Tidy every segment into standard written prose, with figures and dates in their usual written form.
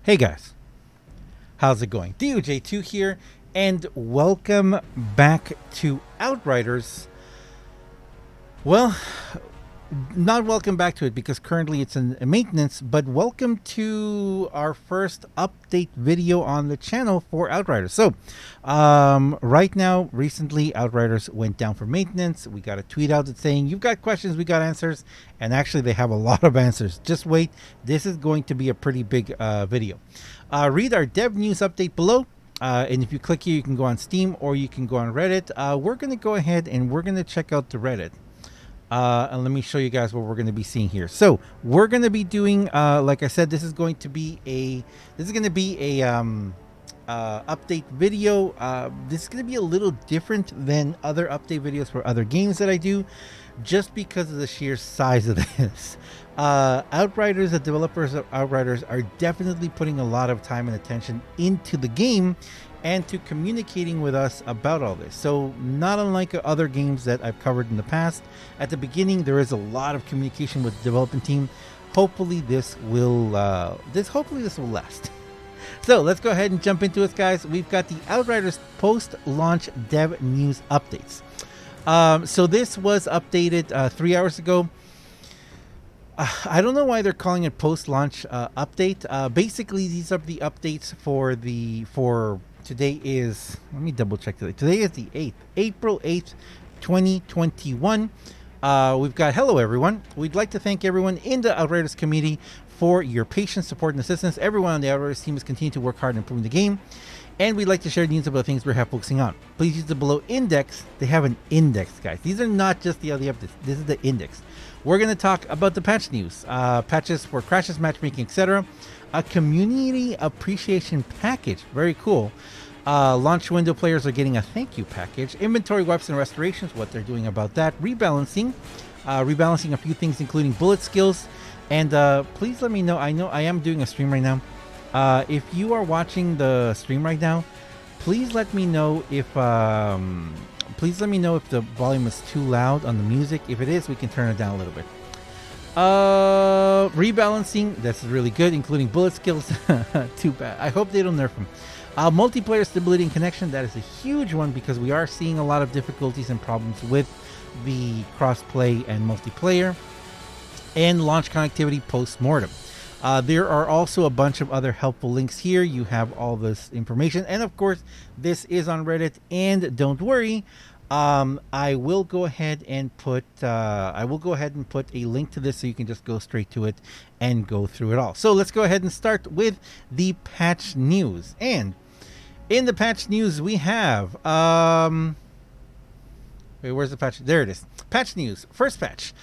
Hey guys, how's it going? DOJ2 here, and welcome back to Outriders. Well, not welcome back to it because currently it's in maintenance, but welcome to our first update video on the channel for Outriders. So, right now, recently, Outriders went down for maintenance. We got a tweet out that's saying, you've got questions, we got answers, and actually they have a lot of answers. Just wait, this is going to be a pretty big video. Read our dev news update below. And if you click here, you can go on Steam or you can go on Reddit. We're going to go ahead and we're going to check out the Reddit. And let me show you guys what we're going to be seeing here. So we're going to be doing, like I said, this is going to be a update video. This is going to be a little different than other update videos for other games that I do, just because of the sheer size of this. Outriders, the developers of Outriders, are definitely putting a lot of time and attention into the game and to communicating with us about all this. So not unlike other games that I've covered in the past, at the beginning there is a lot of communication with the development team. Hopefully this will last. So let's go ahead and jump into it, guys. We've got the Outriders post-launch dev news updates. So this was updated 3 hours ago. I don't know why they're calling it post-launch update. Basically, these are the updates for today is, let me double check today. Today is the 8th, April 8th, 2021. We've got, hello everyone. We'd like to thank everyone in the Outriders community for your patience, support, and assistance. Everyone on the Outriders team has continued to work hard on improving the game, and we'd like to share news about things we're focusing on. Please use the below index. They have an index, guys. These are not just the other updates. This is the index. We're going to talk about the patch news, patches for crashes, matchmaking, etc. A community appreciation package, very cool. Launch window players are getting a thank you package. Inventory wipes and restorations, what they're doing about that. Rebalancing a few things, including bullet skills. And please let me know. I know I am doing a stream right now. If you are watching the stream right now, please let me know if the volume is too loud on the music. If it is, we can turn it down a little bit. Rebalancing, that's really good, including bullet skills. Too bad. I hope they don't nerf them. Multiplayer stability and connection, that is a huge one because we are seeing a lot of difficulties and problems with the crossplay and multiplayer. And launch connectivity post-mortem. There are also a bunch of other helpful links here. You have all this information, and of course this is on Reddit. And don't worry, I will go ahead and put a link to this so you can just go straight to it and go through it all. So let's go ahead and start with the patch news. And in the patch news we have wait, where's the patch? There it is. Patch news. First patch.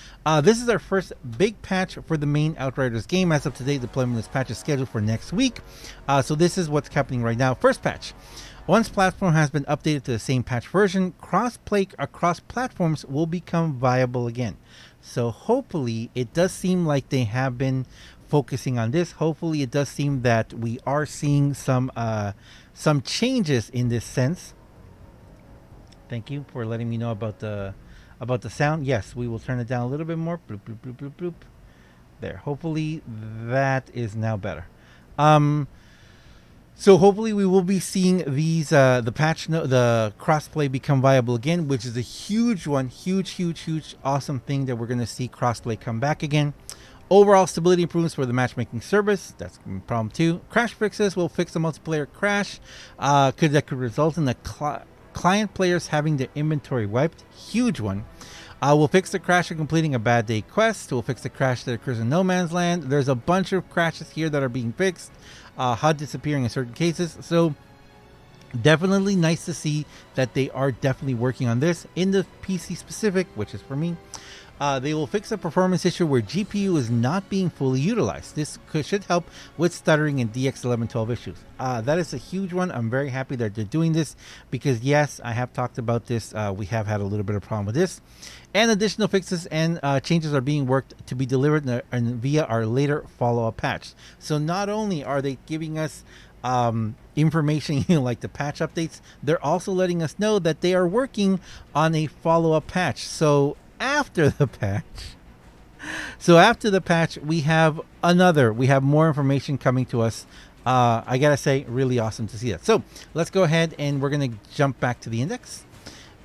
This is our first big patch for the main Outriders game. As of today, deployment of this patch is scheduled for next week. So this is what's happening right now. First patch. Once platform has been updated to the same patch version, crossplay across platforms will become viable again. So hopefully, it does seem like they have been focusing on this. Hopefully, it does seem that we are seeing some changes in this sense. Thank you for letting me know about the sound. Yes, we will turn it down a little bit more. Bloop, bloop, bloop, bloop, bloop. There. Hopefully that is now better. So hopefully we will be seeing these the crossplay become viable again, which is a huge one, huge, awesome thing that we're going to see crossplay come back again. Overall stability improvements for the matchmaking service. That's problem 2. Crash fixes will fix the multiplayer crash. Could result in the client players having their inventory wiped. Huge one. We'll fix the crash of completing a bad day quest. We'll fix the crash that occurs in no man's land. There's a bunch of crashes here that are being fixed. HUD disappearing in certain cases. So definitely nice to see that they are definitely working on this in the PC specific, which is for me. They will fix a performance issue where GPU is not being fully utilized. This should help with stuttering in DX1112 issues. That is a huge one. I'm very happy that they're doing this because, yes, I have talked about this. We have had a little bit of problem with this. And additional fixes and changes are being worked to be delivered via our later follow-up patch. So not only are they giving us information, like the patch updates, they're also letting us know that they are working on a follow-up patch. So after the patch, we have more information coming to us I gotta say, really awesome to see that. So let's go ahead and we're gonna jump back to the index,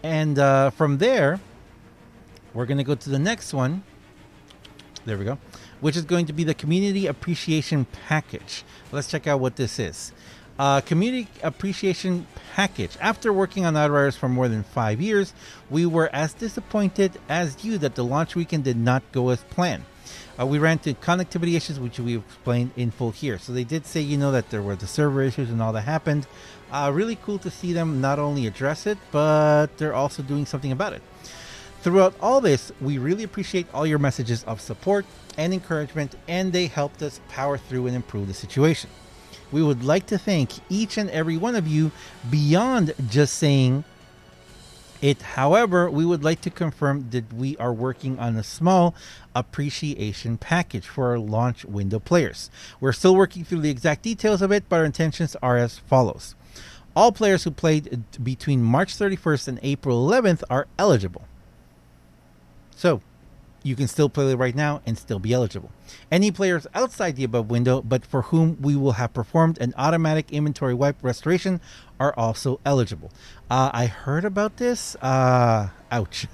and from there we're gonna go to the next one. There we go, which is going to be the Community Appreciation Package. Let's check out what this is. Community Appreciation Package. After working on Outriders for more than 5 years, we were as disappointed as you that the launch weekend did not go as planned. We ran into connectivity issues, which we explained in full here. So they did say, that there were the server issues and all that happened. Really cool to see them not only address it, but they're also doing something about it. Throughout all this, we really appreciate all your messages of support and encouragement, and they helped us power through and improve the situation. We would like to thank each and every one of you beyond just saying it. However, we would like to confirm that we are working on a small appreciation package for our launch window players. We're still working through the exact details of it, but our intentions are as follows. All players who played between March 31st and April 11th are eligible. So, you can still play it right now and still be eligible. Any players outside the above window, but for whom we will have performed an automatic inventory wipe restoration, are also eligible. I heard about this. Ouch.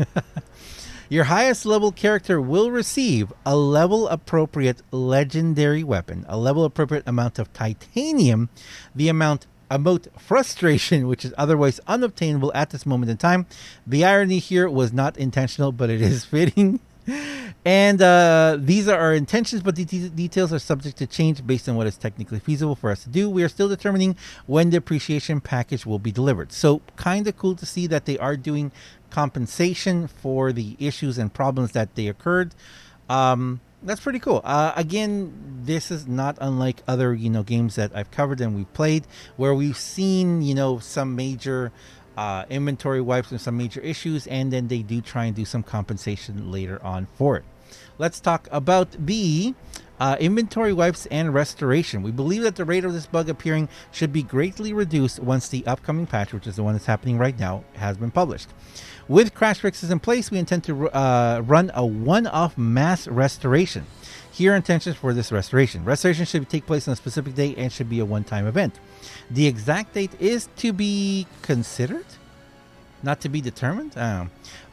Your highest level character will receive a level appropriate legendary weapon, a level appropriate amount of titanium, the amount frustration, which is otherwise unobtainable at this moment in time. The irony here was not intentional, but it is fitting. And these are our intentions, but the details are subject to change based on what is technically feasible for us to do. We are still determining when the appreciation package will be delivered. So kind of cool to see that they are doing compensation for the issues and problems that they occurred. That's pretty cool. Again, this is not unlike other games that I've covered and we've played, where we've seen some major inventory wipes and some major issues, and then they do try and do some compensation later on for it. Let's talk about the inventory wipes and restoration. We believe that the rate of this bug appearing should be greatly reduced once the upcoming patch, which is the one that's happening right now, has been published. With crash fixes in place, we intend to run a one-off mass restoration. Here are intentions for this restoration. Restoration should take place on a specific date and should be a one-time event. The exact date is to be considered, not to be determined.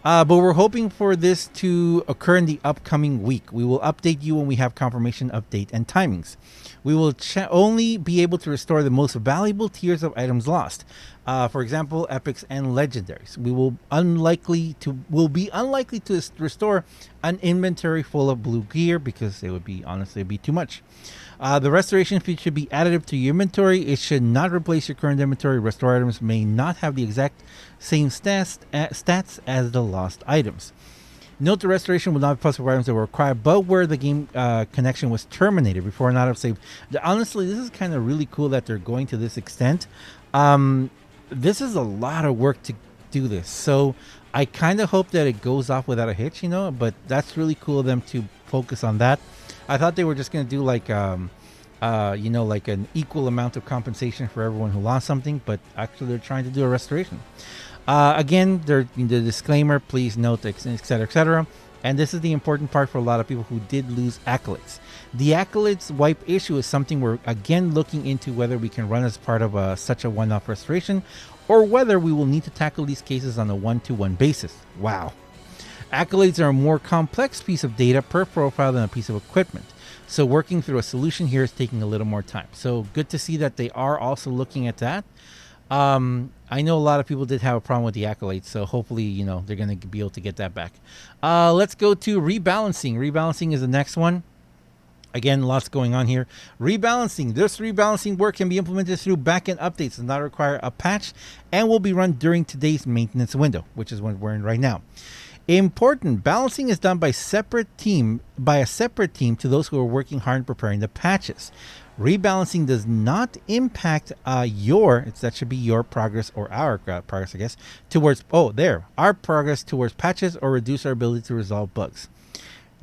But we're hoping for this to occur in the upcoming week. We will update you when we have confirmation of date and timings. We will only be able to restore the most valuable tiers of items lost. For example, epics and legendaries. We will be unlikely to restore an inventory full of blue gear because it would be too much. The restoration fee should be additive to your inventory. It should not replace your current inventory. Restore items may not have the exact same stats as the lost items. Note the restoration will not be possible for items that were required, but where the game connection was terminated before an auto save. Honestly, this is kind of really cool that they're going to this extent. This is a lot of work to do this, so I kind of hope that it goes off without a hitch, but that's really cool of them to focus on that. I thought they were just going to do like an equal amount of compensation for everyone who lost something, but actually they're trying to do a restoration. Again, the disclaimer, please note, etc., etc. And this is the important part for a lot of people who did lose accolades. The accolades wipe issue is something we're again looking into whether we can run as part of such a one-off restoration, or whether we will need to tackle these cases on a one-to-one basis. Wow. Accolades are a more complex piece of data per profile than a piece of equipment. So working through a solution here is taking a little more time. So good to see that they are also looking at that. I know a lot of people did have a problem with the accolades, so hopefully, they're going to be able to get that back. Let's go to rebalancing. Rebalancing is the next one. Again, lots going on here. Rebalancing. This rebalancing work can be implemented through backend updates, does not require a patch, and will be run during today's maintenance window, which is what we're in right now. Important, balancing is done by a separate team to those who are working hard in preparing the patches. Rebalancing does not impact that should be your progress or our progress, I guess, towards our progress towards patches or reduce our ability to resolve bugs.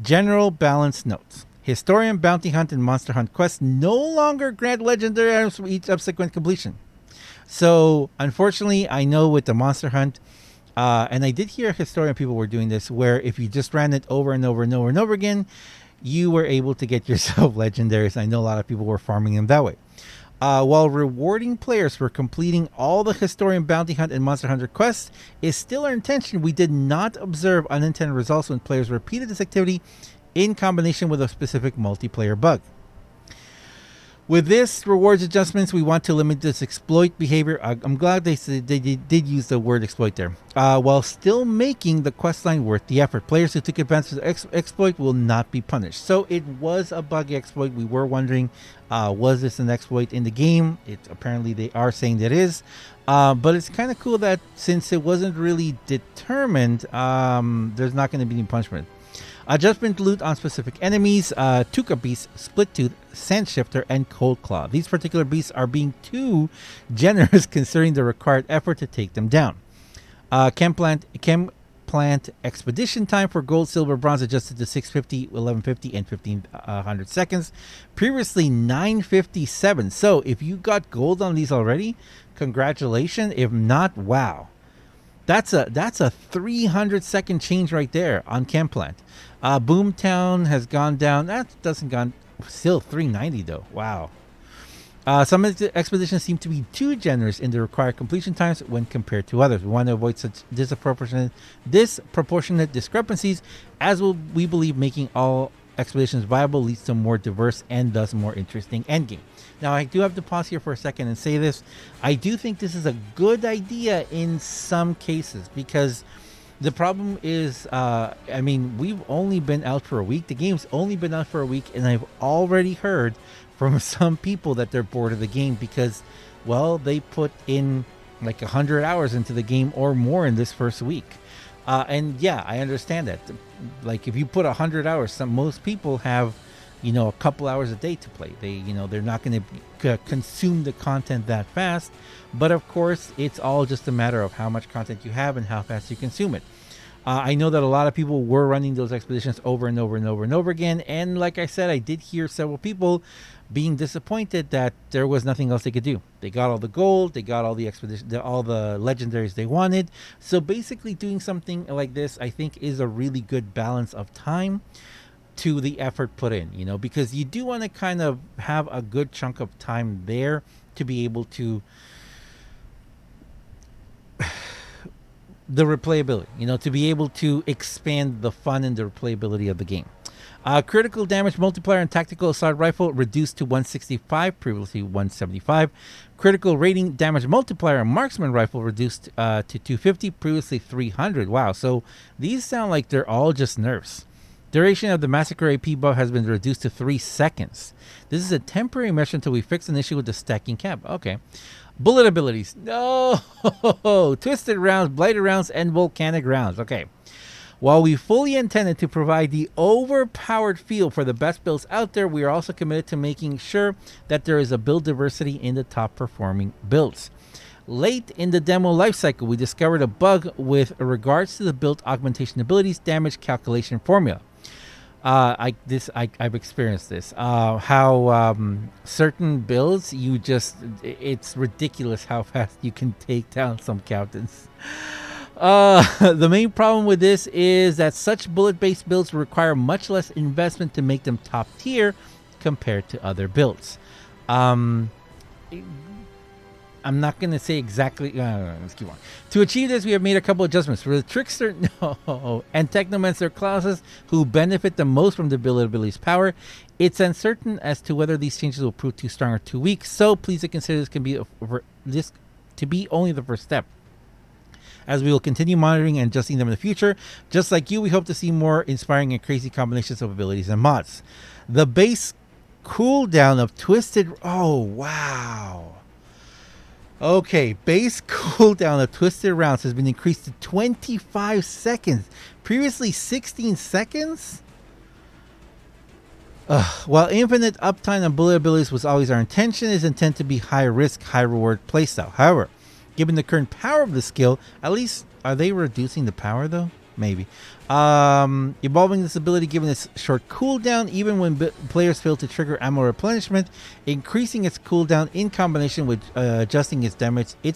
General balance notes. Historian, Bounty Hunt, and Monster Hunt quests no longer grant legendary items for each subsequent completion. So, unfortunately, I know with the Monster Hunt, and I did hear Historian people were doing this, where if you just ran it over and over and over and over again, you were able to get yourself legendaries. I know a lot of people were farming them that way. While rewarding players for completing all the Historian Bounty Hunt and Monster Hunter quests is still our intention, we did not observe unintended results when players repeated this activity in combination with a specific multiplayer bug. With this rewards adjustments, we want to limit this exploit behavior. I'm glad they did use the word exploit there. While still making the questline worth the effort. Players who took advantage of the exploit will not be punished. So it was a buggy exploit. We were wondering, was this an exploit in the game? Apparently they are saying that it is. But it's kind of cool that since it wasn't really determined, there's not going to be any punishment. Adjustment loot on specific enemies, Tuka Beast, Split Tooth, Sand Shifter, and Cold Claw. These particular beasts are being too generous considering the required effort to take them down. Chem Plant Expedition time for Gold, Silver, Bronze adjusted to 650, 1150, and 1500 seconds. Previously 957. So if you got gold on these already, congratulations. If not, wow. That's a 300-second change right there on Chem Plant. Boomtown has gone down. That doesn't gone. Still 390 though. Wow. Some expeditions seem to be too generous in the required completion times when compared to others. We want to avoid such disproportionate discrepancies, as we believe making all expeditions viable leads to more diverse and thus more interesting endgame. Now, I do have to pause here for a second and say this. I do think this is a good idea in some cases, because the problem is, we've only been out for a week. The game's only been out for a week, and I've already heard from some people that they're bored of the game because, well, they put in like 100 hours into the game or more in this first week. And yeah, I understand that. Like, if you put 100 hours, most people have, a couple hours a day to play. They're not going to consume the content that fast. But of course, it's all just a matter of how much content you have and how fast you consume it. I know that a lot of people were running those expeditions over and over and over and over again. And like I said, I did hear several people being disappointed that there was nothing else they could do. They got all the gold, they got all the all the legendaries they wanted. So basically doing something like this, I think, is a really good balance of time to the effort put in, because you do want to kind of have a good chunk of time there to be able to the replayability, to be able to expand the fun and the replayability of the game. Critical damage multiplier and tactical assault rifle reduced to 165, previously 175. Critical rating damage multiplier and marksman rifle reduced to 250, previously 300. Wow, so these sound like they're all just nerfs. Duration of the Massacre AP buff has been reduced to 3 seconds. This is a temporary measure until we fix an issue with the stacking cap. Okay. Bullet abilities. No! Twisted rounds, blighted rounds, and volcanic rounds. Okay. While we fully intended to provide the overpowered feel for the best builds out there, we are also committed to making sure that there is a build diversity in the top performing builds. Late in the demo lifecycle, we discovered a bug with regards to the build augmentation abilities damage calculation formula. I've experienced this. How certain builds, it's ridiculous how fast you can take down some captains. The main problem with this is that such bullet-based builds require much less investment to make them top tier compared to other builds. I'm not going to say exactly. Let's keep on. To achieve this, we have made a couple adjustments. For the Trickster and Technomancer classes who benefit the most from the ability's power, it's uncertain as to whether these changes will prove too strong or too weak. So please consider this to be only the first step, as we will continue monitoring and adjusting them in the future. Just like you, we hope to see more inspiring and crazy combinations of abilities and mods. The base cooldown of Twisted... Oh, wow. Okay, base cooldown of Twisted Rounds has been increased to 25 seconds. Previously 16 seconds? While infinite uptime on bullet abilities was always our intention, it is intended to be high risk, high reward playstyle. However, given the current power of the skill, at least, are they reducing the power though? Maybe. Evolving this ability given its short cooldown, even when players fail to trigger ammo replenishment, increasing its cooldown in combination with adjusting its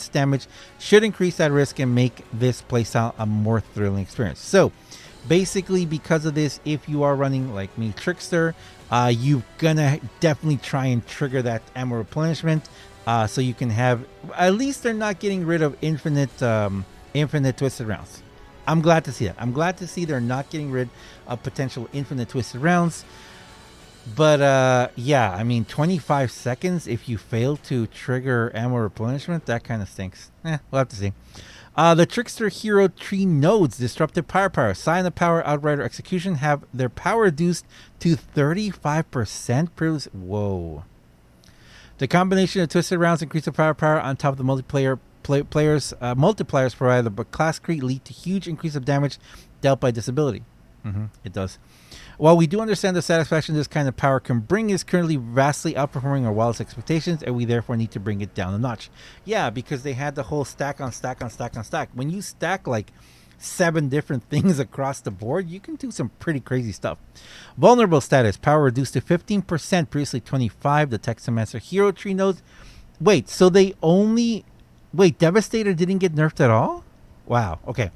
damage should increase that risk and make this playstyle a more thrilling experience. So, basically, because of this, if you are running like me, Trickster, you're gonna definitely try and trigger that ammo replenishment, so you can have, at least they're not getting rid of infinite twisted rounds. I'm glad to see that. I'm glad to see they're not getting rid of potential infinite twisted rounds. But yeah, I mean, 25 seconds if you fail to trigger ammo replenishment, that kind of stinks. We'll have to see. The Trickster Hero Tree nodes, Disruptive Power, Sign of Power, Outrider Execution, have their power reduced to 35%. Whoa. The combination of twisted rounds increase the power on top of the multipliers provided by class creep lead to huge increase of damage dealt by disability. It does. While we do understand the satisfaction this kind of power can bring is currently vastly outperforming our wildest expectations, and we therefore need to bring it down a notch. Yeah, because they had the whole stack on stack on stack on stack. When you stack like 7 different things across the board, you can do some pretty crazy stuff. Vulnerable status, power reduced to 15%, previously 25%. The Textomancer Hero Tree nodes. Wait, so they only... Wait, Devastator didn't get nerfed at all? Wow, okay.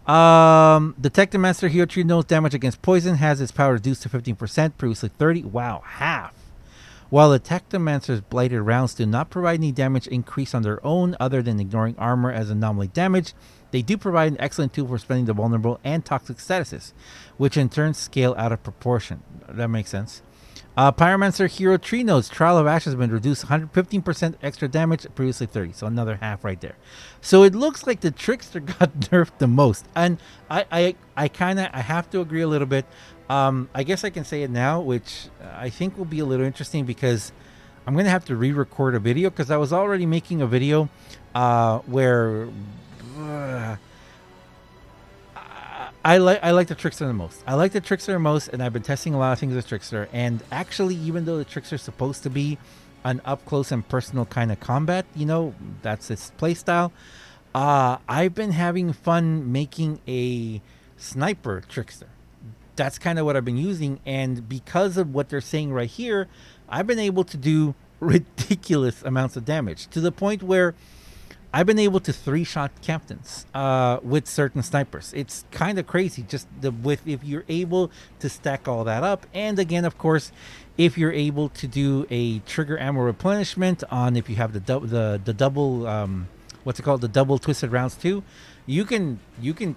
The Technomancer Hero Tree knows damage against poison has its power reduced to 15%, previously 30%. Wow, half. While the Technomancer's blighted rounds do not provide any damage increase on their own other than ignoring armor as anomaly damage, they do provide an excellent tool for spending the vulnerable and toxic statuses, which in turn scale out of proportion. That makes sense. Pyromancer Hero Tree Nodes, Trial of Ashes has been reduced 115% extra damage, previously 30%, so another half right there. So it looks like the Trickster got nerfed the most, and I have to agree a little bit. I guess I can say it now, which I think will be a little interesting because I'm gonna have to re-record a video because I was already making a video where. I like the Trickster the most. I like the Trickster the most, and I've been testing a lot of things with Trickster. And actually, even though the Trickster is supposed to be an up close and personal kind of combat, you know, that's its playstyle. I've been having fun making a sniper Trickster. That's kind of what I've been using, and because of what they're saying right here, I've been able to do ridiculous amounts of damage to the point where I've been able to 3-shot captains with certain snipers. It's kind of crazy, just if you're able to stack all that up. And again, of course, if you're able to do a trigger ammo replenishment on, if you have the double, what's it called, the double twisted rounds too, you can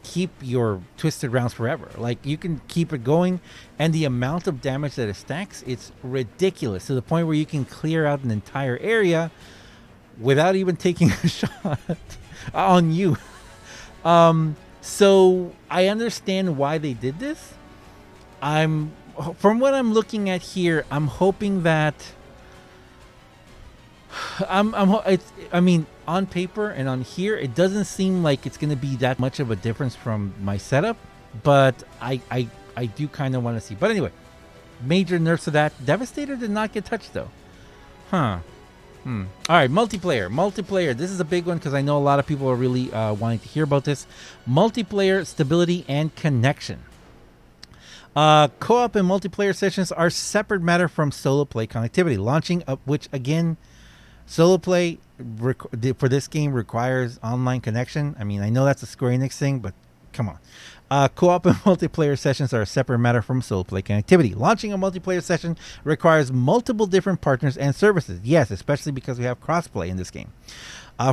keep your twisted rounds forever. Like, you can keep it going, and the amount of damage that it stacks, it's ridiculous, to the point where you can clear out an entire area without even taking a shot on you. So I understand why they did this. From what I'm looking at here, I'm hoping that I mean, on paper and on here, it doesn't seem like it's going to be that much of a difference from my setup, but I do kind of want to see. But anyway, major nerfs to that. Devastator did not get touched though. All right, multiplayer. This is a big one because I know a lot of people are really wanting to hear about this. Multiplayer stability and connection. Co-op and multiplayer sessions are separate matter from solo play connectivity. Launching up, which again, solo play for this game requires online connection. I mean, I know that's a Square Enix thing, but come on. Co-op and multiplayer sessions are a separate matter from solo play connectivity. Launching a multiplayer session requires multiple different partners and services. Yes, especially because we have crossplay in this game.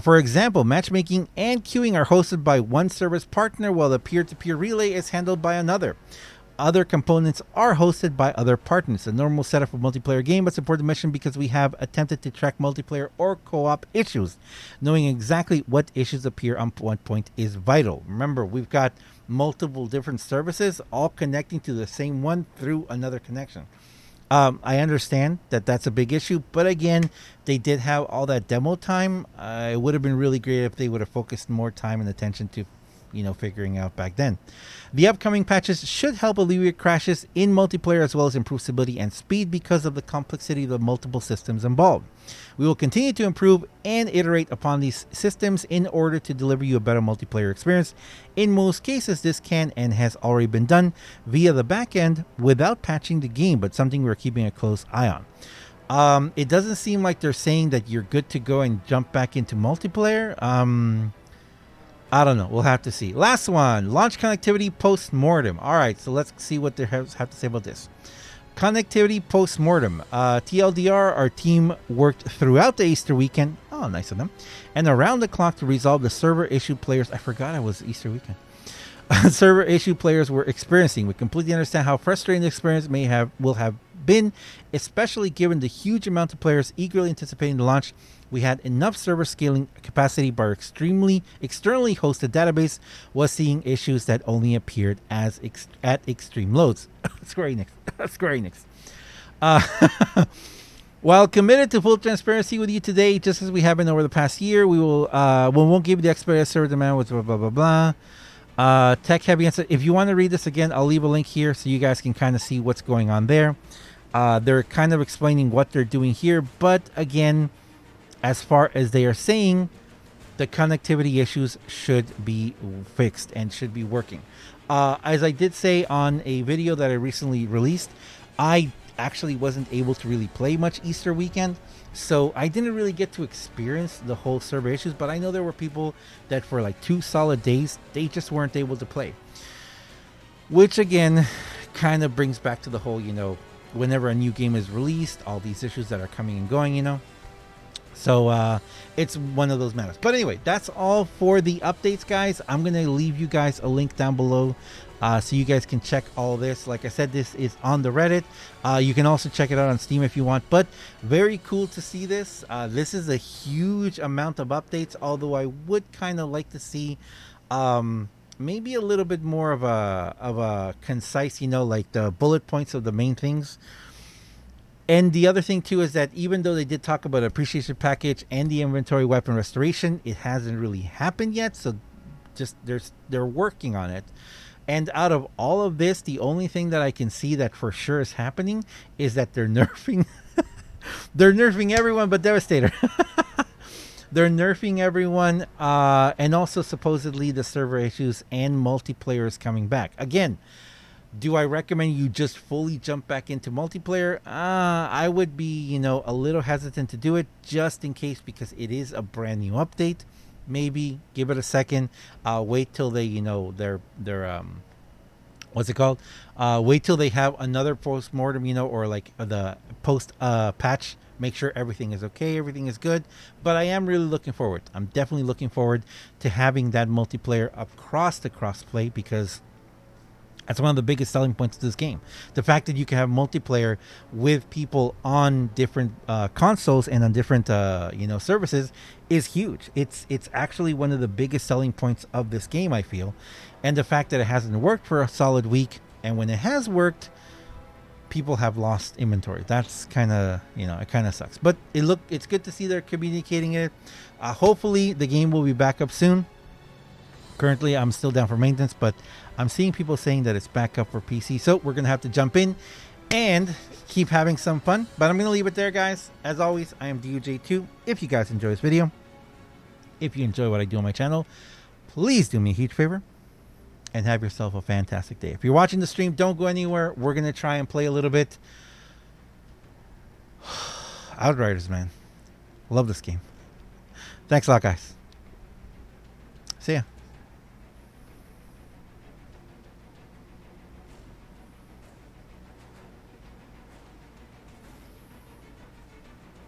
For example, matchmaking and queuing are hosted by one service partner, while the peer-to-peer relay is handled by another. Other components are hosted by other partners. A normal setup of multiplayer game, but important to mention because we have attempted to track multiplayer or co-op issues. Knowing exactly what issues appear on what point is vital. Remember, we've got multiple different services all connecting to the same one through another connection. I understand that that's a big issue, but again, they did have all that demo time. It would have been really great if they would have focused more time and attention to, figuring out back then. The upcoming patches should help alleviate crashes in multiplayer as well as improve stability and speed because of the complexity of the multiple systems involved. We will continue to improve and iterate upon these systems in order to deliver you a better multiplayer experience. In most cases, this can and has already been done via the back end without patching the game, but something we're keeping a close eye on. It doesn't seem like they're saying that you're good to go and jump back into multiplayer. I don't know. We'll have to see. Last one. Launch connectivity post-mortem. All right, so let's see what they have to say about this. Connectivity Post-Mortem. TLDR, our team worked throughout the Easter weekend. Oh, nice of them. And around the clock to resolve the server issue players. I forgot it was Easter weekend. Server issue players were experiencing. We completely understand how frustrating the experience will have been, especially given the huge amount of players eagerly anticipating the launch. We had enough server scaling capacity, but our extremely externally hosted database was seeing issues that only appeared as at extreme loads. Square Enix. Square Enix. While committed to full transparency with you today, just as we have been over the past year, we won't give you the expedited server demand with blah blah blah blah. Tech heavy answer. If you want to read this again, I'll leave a link here so you guys can kind of see what's going on there. They're kind of explaining what they're doing here, but again, as far as they are saying, the connectivity issues should be fixed and should be working. As I did say on a video that I recently released, I actually wasn't able to really play much Easter weekend, so I didn't really get to experience the whole server issues, but I know there were people that for like 2 solid days, they just weren't able to play. Which again, kind of brings back to the whole, whenever a new game is released, all these issues that are coming and going, So it's one of those matters. But anyway, that's all for the updates, guys. I'm going to leave you guys a link down below so you guys can check all this. Like I said, this is on the Reddit. You can also check it out on Steam if you want. But very cool to see this. This is a huge amount of updates, although I would kind of like to see maybe a little bit more of a concise, like the bullet points of the main things. And the other thing too is that even though they did talk about appreciation package and the inventory weapon restoration, it hasn't really happened yet. So just they're working on it. And out of all of this, the only thing that I can see that for sure is happening is that they're nerfing they're nerfing everyone but Devastator. They're nerfing everyone, and also supposedly the server issues and multiplayer is coming back. Again, do I recommend you just fully jump back into multiplayer? I would be, a little hesitant to do it just in case, because it is a brand new update. Maybe give it a second. Wait till they, they're what's it called? Wait till they have another post-mortem, or like the post patch. Make sure everything is okay, everything is good. But I am really looking forward. I'm definitely looking forward to having that multiplayer across the crossplay, because that's one of the biggest selling points of this game. The fact that you can have multiplayer with people on different consoles and on different services is huge. It's actually one of the biggest selling points of this game, I feel. And the fact that it hasn't worked for a solid week, and when it has worked, people have lost inventory. That's kind of, it kind of sucks. But it's good to see they're communicating it. Hopefully the game will be back up soon. Currently, I'm still down for maintenance, but I'm seeing people saying that it's back up for PC. So we're going to have to jump in and keep having some fun. But I'm going to leave it there, guys. As always, I am DUJ2. If you guys enjoy this video, if you enjoy what I do on my channel, please do me a huge favor and have yourself a fantastic day. If you're watching the stream, don't go anywhere. We're going to try and play a little bit. Outriders, man. Love this game. Thanks a lot, guys.